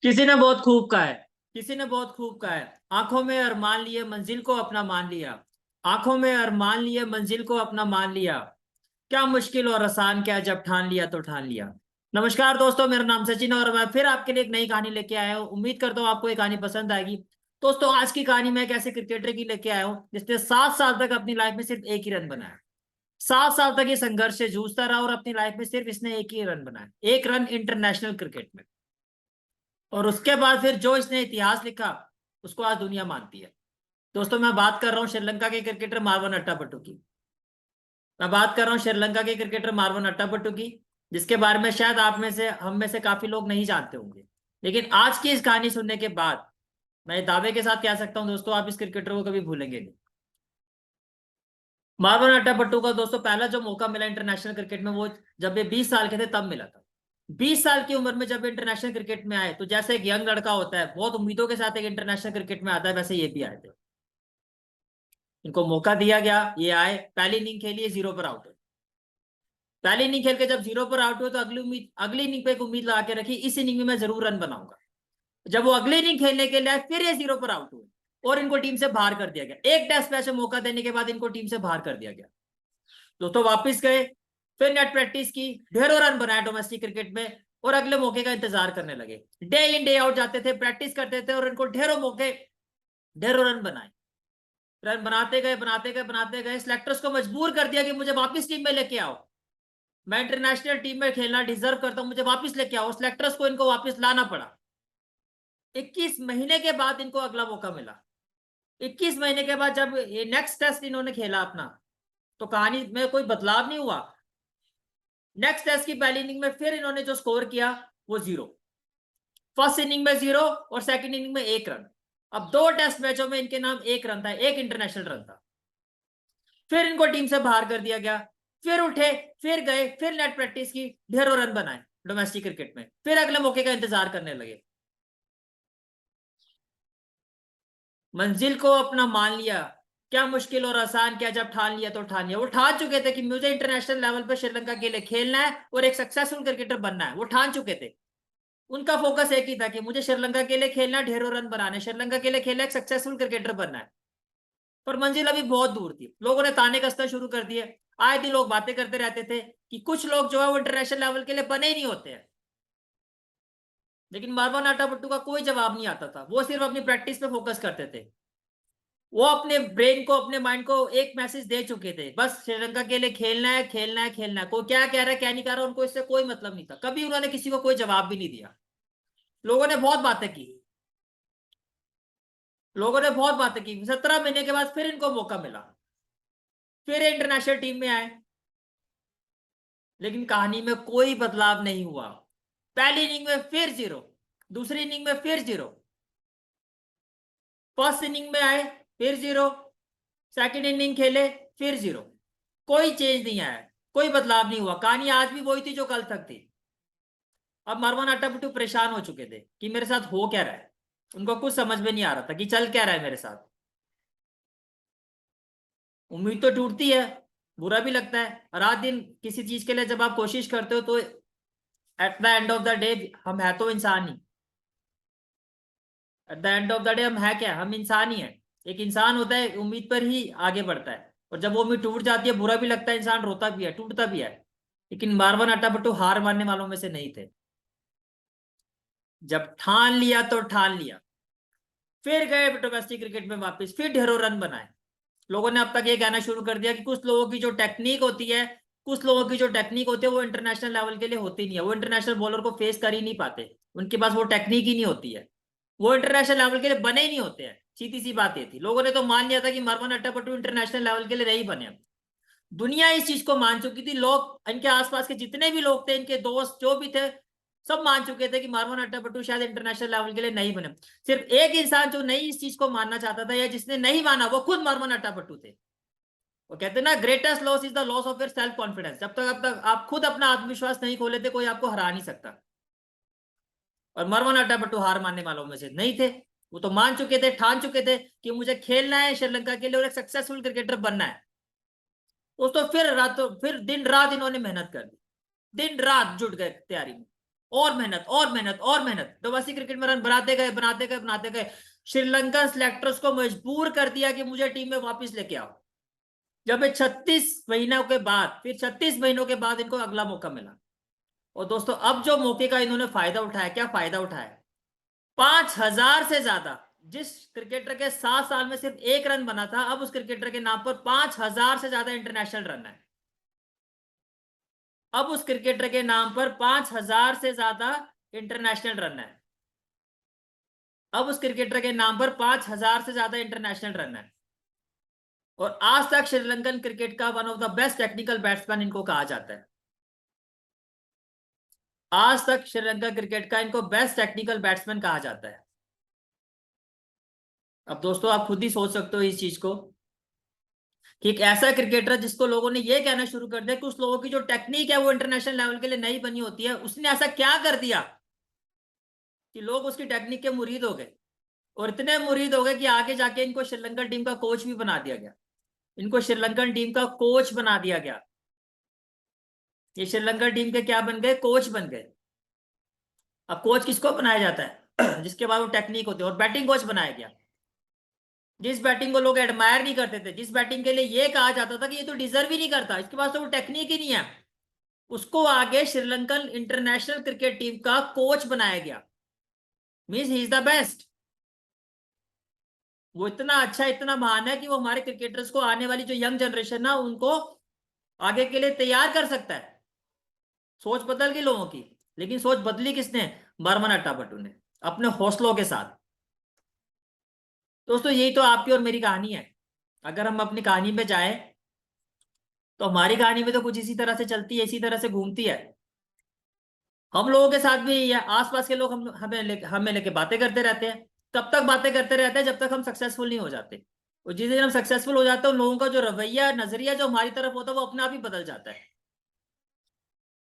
किसी ने बहुत खूब कहा है। किसी ने बहुत खूब कहा है, आंखों में अरमान लिए मंजिल को अपना मान लिया। आंखों में अरमान लिए मंजिल को अपना मान लिया। क्या मुश्किल और आसान क्या, जब ठान लिया तो ठान लिया। नमस्कार दोस्तों, मेरा नाम सचिन और मैं फिर आपके लिए एक नई कहानी लेके आया हूँ। उम्मीद करता हूँ आपको ये कहानी पसंद आएगी। दोस्तों, आज की कहानी मैं एक ऐसे क्रिकेटर की लेके आया हूँ जिसने 7 साल तक अपनी लाइफ में सिर्फ एक ही रन बनाया। 7 साल तक ये संघर्ष से जूझता रहा और अपनी लाइफ में सिर्फ इसने एक ही रन बनाया, एक रन इंटरनेशनल क्रिकेट में। और उसके बाद फिर जो इसने इतिहास लिखा उसको आज दुनिया मानती है। दोस्तों, मैं बात कर रहा हूँ श्रीलंका के क्रिकेटर मार्वन अट्टापट्टू की। मैं बात कर रहा हूँ श्रीलंका के क्रिकेटर मार्वन अट्टापट्टू की, जिसके बारे में शायद आप में से, हम में से काफी लोग नहीं जानते होंगे। लेकिन आज की इस कहानी सुनने के बाद मैं दावे के साथ कह सकता हूँ दोस्तों, आप इस क्रिकेटर को कभी भूलेंगे नहीं। मार्वन अट्टापट्टू का दोस्तों पहला जो मौका मिला इंटरनेशनल क्रिकेट में, वो जब ये 20 साल के थे तब मिला था। 20 साल की उम्र में जब इंटरनेशनल क्रिकेट में आए, तो जैसे एक यंग लड़का होता है, बहुत उम्मीदों के साथ एक इंटरनेशनल क्रिकेट में आता है, वैसे ये भी आए थे। इनको मौका दिया गया, ये आए, पहली इनिंग खेली, 0 पर आउट हुए। पहली इनिंग खेल के जब 0 पर आउट हुए तो अगली इनिंग पे एक उम्मीद लगा के रखी, इस इनिंग में मैं जरूर रन बनाऊंगा। जब वो अगली इनिंग खेलने के लिए आए, फिर ये 0 पर आउट हुए और इनको टीम से बाहर कर दिया गया। एक टेस्ट मैच में मौका देने के बाद इनको टीम से बाहर कर दिया गया। दोस्तों वापस गए, फिर नेट प्रैक्टिस की, ढेरों रन बनाए डोमेस्टिक क्रिकेट में और अगले मौके का इंतजार करने लगे। डे इन डे आउट जाते थे, प्रैक्टिस करते थे और इनको ढेरों मौके, ढेरों रन बनाए। रन बनाते गए बनाते गए बनाते गए, सिलेक्टर्स को मजबूर कर दिया कि मुझे वापस टीम में लेके आओ, मैं इंटरनेशनल टीम में खेलना डिजर्व करता हूं, मुझे वापस लेके आओ। सिलेक्टर्स को इनको वापस लाना पड़ा। 21 महीने के बाद इनको अगला मौका मिला। 21 महीने के बाद जब ये नेक्स्ट टेस्ट इन्होंने खेला अपना, तो कहानी में कोई बदलाव नहीं हुआ। नेक्स्ट टेस्ट की पहली इनिंग में फिर इन्होंने जो स्कोर किया वो 0। फर्स्ट इनिंग में 0 और सेकंड इनिंग में 1 रन। अब 2 टेस्ट मैचों में इनके नाम 1 रन था, एक इंटरनेशनल रन था। फिर इनको टीम से बाहर कर दिया गया। फिर उठे, फिर गए, फिर नेट प्रैक्टिस की, ढेरों रन बनाए डोमेस्टिक क्रिकेट में, फिर अगले मौके का इंतजार करने लगे। मंजिल को अपना मान लिया। क्या मुश्किल और आसान क्या, जब ठान लिया तो ठान लिया। वो ठान चुके थे कि मुझे इंटरनेशनल लेवल पर श्रीलंका के लिए खेलना है और एक सक्सेसफुल क्रिकेटर बनना है। वो ठान चुके थे। उनका फोकस एक ही था कि मुझे श्रीलंका के लिए खेलना, ढेरों रन बनाने, श्रीलंका के लिए खेलना, एक सक्सेसफुल क्रिकेटर बनना है। पर मंजिल अभी बहुत दूर थी। लोगों ने ताने कसना शुरू कर दिए। आए दिन लोग बातें करते रहते थे कि कुछ लोग जो है वो इंटरनेशनल लेवल के लिए बने ही नहीं होते हैं। लेकिन मार्वन अट्टापट्टू का कोई जवाब नहीं आता था। वो सिर्फ अपनी प्रैक्टिस पे फोकस करते थे। वो अपने ब्रेन को, अपने माइंड को एक मैसेज दे चुके थे, बस श्रीलंका के लिए खेलना है, खेलना है, खेलना है। कोई क्या कह रहा है, क्या नहीं कह रहा, उनको इससे कोई मतलब नहीं था। कभी उन्होंने किसी को कोई जवाब भी नहीं दिया। लोगों ने बहुत बातें की। लोगों ने बहुत बातें की। 17 महीने के बाद फिर इनको मौका मिला, फिर इंटरनेशनल टीम में आए। लेकिन कहानी में कोई बदलाव नहीं हुआ। पहली इनिंग में फिर 0, दूसरी इनिंग में फिर 0, फर्स्ट इनिंग में आए फिर 0, सेकंड इनिंग खेले फिर 0। कोई चेंज नहीं आया, कोई बदलाव नहीं हुआ। कहानी आज भी वही थी जो कल तक थी। अब मारवान अट्टापट्टू परेशान हो चुके थे कि मेरे साथ हो क्या रहा है। उनको कुछ समझ में नहीं आ रहा था कि चल क्या रहा है मेरे साथ। उम्मीद तो टूटती है, बुरा भी लगता है। रात दिन किसी चीज के लिए जब आप कोशिश करते हो, तो at the end of the day हम है तो इंसान ही। At the end of the day हम है क्या, हम इंसान ही है। एक इंसान होता है, उम्मीद पर ही आगे बढ़ता है, और जब वो उम्मीद टूट जाती है, बुरा भी लगता है, इंसान रोता भी है, टूटता भी है। लेकिन मारवन अट्टापट्टू हार मानने वालों में से नहीं थे। जब ठान लिया तो ठान लिया। फिर गए डोमेस्टिक क्रिकेट में वापस, फिर ढेरों रन बनाए। लोगों ने अब तक ये कहना शुरू कर दिया कि कुछ लोगों की जो टेक्निक होती है, कुछ लोगों की जो टेक्निक होती है वो इंटरनेशनल लेवल के लिए होती नहीं है। वो इंटरनेशनल बॉलर को फेस कर ही नहीं पाते, उनके पास वो टेक्निक ही नहीं होती है, वो इंटरनेशनल लेवल के लिए बने ही नहीं होते हैं। सीधी सी बात ये थी। लोगों ने तो मान लिया था कि मार्वन अट्टापट्टू इंटरनेशनल लेवल के लिए नहीं बने। दुनिया इस चीज को मान चुकी थी। लोग, इनके आसपास के जितने भी लोग थे, इनके दोस्त जो भी थे, सब मान चुके थे कि मार्वन अट्टापट्टू शायद इंटरनेशनल लेवल के लिए नहीं बने। सिर्फ एक इंसान जो नहीं इस चीज को मानना चाहता था, या जिसने नहीं माना, वो खुद मार्वन अट्टापट्टू थे। वो कहते हैं ना, greatest loss is the loss of your self confidence. जब तक आप खुद अपना आत्मविश्वास नहीं खोले थे, कोई आपको हरा नहीं सकता। और मार्वन अट्टापट्टू हार मानने वालों में से नहीं थे। वो तो मान चुके थे, ठान चुके थे कि मुझे खेलना है श्रीलंका के लिए और एक सक्सेसफुल क्रिकेटर बनना है। वो तो फिर दिन रात इन्होंने मेहनत कर दी, दिन रात जुट गए तैयारी में। और मेहनत और मेहनत और मेहनत, डोमेस्टिक क्रिकेट में रन बनाते गए बनाते गए बनाते गए। श्रीलंकन सिलेक्टर्स को मजबूर कर दिया कि मुझे टीम में वापस लेके आओ। जब 36 महीनों के बाद, फिर 36 महीनों के बाद इनको अगला मौका मिला। और दोस्तों अब जो मौके का इन्होंने फायदा उठाया, क्या फायदा उठाया, 5,000 से ज्यादा, जिस क्रिकेटर के 7 साल में सिर्फ 1 रन बना था, अब उस क्रिकेटर के नाम पर 5,000 से ज्यादा इंटरनेशनल रन है। अब उस क्रिकेटर के नाम पर 5,000 से ज्यादा इंटरनेशनल रन है। अब उस क्रिकेटर के नाम पर 5,000 से ज्यादा इंटरनेशनल रन है। और आज तक श्रीलंकन क्रिकेट का one of the best technical batsman इनको कहा जाता है। आज तक श्रीलंका क्रिकेट का इनको बेस्ट टेक्निकल बैट्समैन कहा जाता है। अब दोस्तों आप खुद ही सोच सकते हो इस चीज को, कि एक ऐसा क्रिकेटर जिसको लोगों ने ये कहना शुरू कर दिया कि उस लोगों की जो टेक्निक है वो इंटरनेशनल लेवल के लिए नहीं बनी होती है, उसने ऐसा क्या कर दिया कि लोग उसकी टेक्निक के मुरीद हो गए। और इतने मुरीद हो गए कि आगे जाके इनको श्रीलंका टीम का कोच भी बना दिया गया। इनको श्रीलंकन टीम का कोच बना दिया गया। ये श्रीलंका टीम के क्या बन गए, कोच बन गए। अब कोच किसको बनाया जाता है जिसके बाद वो टेक्निक होती है, और बैटिंग कोच बनाया गया। जिस बैटिंग को लोग एडमायर नहीं करते थे, जिस बैटिंग के लिए ये कहा जाता था कि ये तो डिजर्व ही नहीं करता, इसके पास तो वो टेक्निक ही नहीं है, उसको आगे श्रीलंकन इंटरनेशनल क्रिकेट टीम का कोच बनाया गया। Means he is the best. वो इतना अच्छा, इतना महान है कि वो हमारे क्रिकेटर्स को, आने वाली जो यंग जनरेशन है उनको आगे के लिए तैयार कर सकता है। सोच बदल गई लोगों की, लेकिन सोच बदली किसने, बर्मन अट्टापट्टू ने, अपने हौसलों के साथ। दोस्तों यही तो आपकी और मेरी कहानी है। अगर हम अपनी कहानी में जाए तो हमारी कहानी में तो कुछ इसी तरह से चलती है, इसी तरह से घूमती है। हम लोगों के साथ भी, या आसपास के लोग हमें लेके बातें करते रहते हैं। तब तक बातें करते रहते हैं जब तक हम सक्सेसफुल नहीं हो जाते। और जिस दिन हम सक्सेसफुल हो जाते हैं, उन लोगों का जो रवैया, नजरिया जो हमारी तरफ होता है वो अपने आप ही बदल जाता है।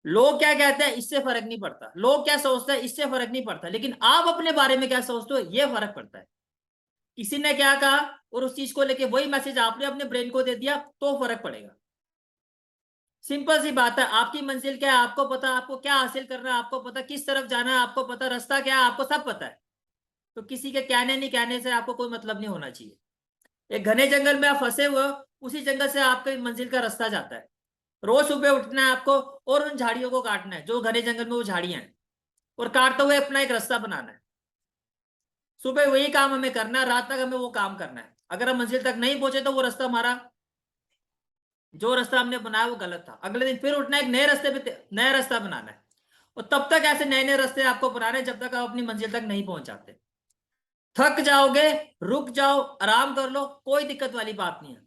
लोग क्या कहते हैं इससे फर्क नहीं पड़ता, लोग क्या सोचते हैं इससे फर्क नहीं पड़ता, लेकिन आप अपने बारे में क्या सोचते हो ये फर्क पड़ता है। किसी ने क्या कहा और उस चीज को लेके वही मैसेज आपने अपने ब्रेन को दे दिया तो फर्क पड़ेगा। सिंपल सी बात है, आपकी मंजिल क्या है आपको पता, आपको क्या हासिल करना है आपको पता, किस तरफ जाना है आपको पता, रास्ता क्या है आपको सब पता है। तो किसी के कहने नहीं कहने से आपको कोई मतलब नहीं होना चाहिए। एक घने जंगल में आप फंसे हुए हो, उसी जंगल से आपके मंजिल का रास्ता जाता है। रोज सुबह उठना है आपको और उन झाड़ियों को काटना है जो घने जंगल में वो झाड़ियां हैं, और काटते हुए अपना एक रास्ता बनाना है। सुबह वही काम हमें करना है, रात तक हमें वो काम करना है। अगर हम मंजिल तक नहीं पहुंचे तो वो रास्ता हमारा, जो रास्ता हमने बनाया वो गलत था। अगले दिन फिर उठना है, एक नए रास्ते पे नया रास्ता बनाना है। और तब तक ऐसे नए नए रास्ते आपको बनाने जब तक आप अपनी मंजिल तक नहीं पहुंच जाते। थक जाओगे, रुक जाओ, आराम कर लो, कोई दिक्कत वाली बात नहीं है।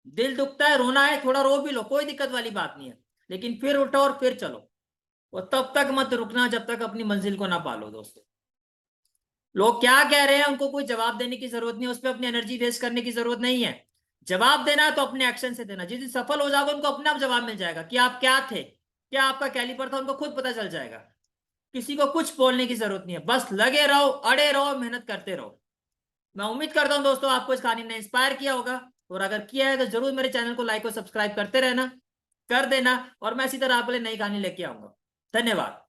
दिल दुखता है, रोना है, थोड़ा रो भी लो, कोई दिक्कत वाली बात नहीं है। लेकिन फिर उठो और फिर चलो। और तब तक मत रुकना जब तक अपनी मंजिल को ना पालो। दोस्तों लोग क्या कह रहे हैं उनको कोई जवाब देने की जरूरत नहीं है, उस पर अपनी एनर्जी वेस्ट करने की जरूरत नहीं है। जवाब देना तो अपने एक्शन से देना। जिस दिन सफल हो जाओगे उनको अपने आप जवाब मिल जाएगा कि आप क्या थे, क्या आपका कैलिबर था, उनको खुद पता चल जाएगा। किसी को कुछ बोलने की जरूरत नहीं है, बस लगे रहो, अड़े रहो, मेहनत करते रहो। मैं उम्मीद करता हूं दोस्तों आपको इस कहानी ने इंस्पायर किया होगा, और अगर किया है तो जरूर मेरे चैनल को लाइक और सब्सक्राइब करते रहना, कर देना, और मैं इसी तरह आपके लिए नई कहानी लेके आऊंगा। धन्यवाद।